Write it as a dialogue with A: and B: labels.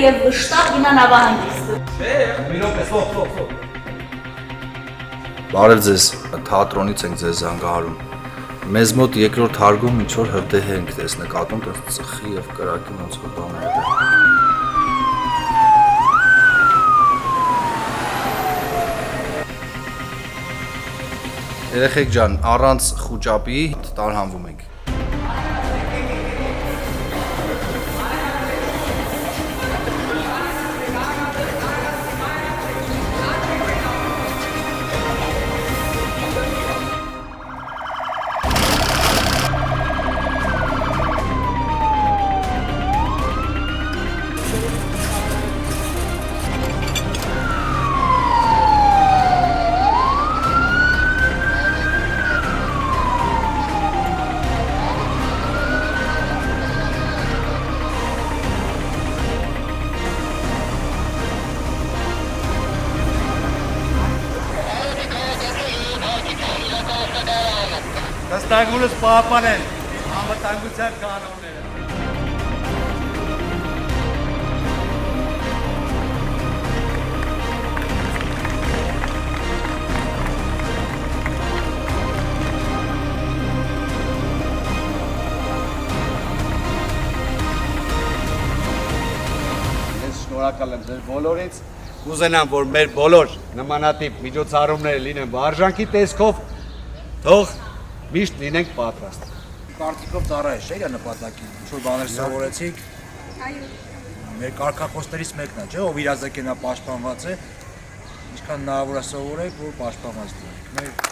A: եւ վշտակ գնա նավահանգիստը։
B: Մի րոպե, ստոպ։
C: Բարև ձեզ, թատրոնից ենք ձեզ զանգահարում։ Մեզ մոտ երկրորդ հարգում ինչ-որ հրդեհ ենք դες նկատում, տես ծխի եւ կրակի ոնց որ բաներ։ Երեխեք ջան, առանց խուճապի տարհանվում ենք։
B: Վստահությունս պահպանեն անվտանգության կանոնները։ Ես շնորհակալ եմ ձեր բոլորից։ Կուզենամ, որ մեր բոլոր նմանատիպ միջոցառումները լինեն վարժանքի տեսքով, թող միշտ լինենք պատրաստ։
D: Կարծիքով ծառայ է իր նպատակին, ինչ-որ բաներ սովորեցիք։ Մեր կարգախոսներից մեկն է, չէ՞, ով իրազեկենա պաշտպանված է, ինչքան հնարավոր է սովորեք, որ պաշտպանված լինենք։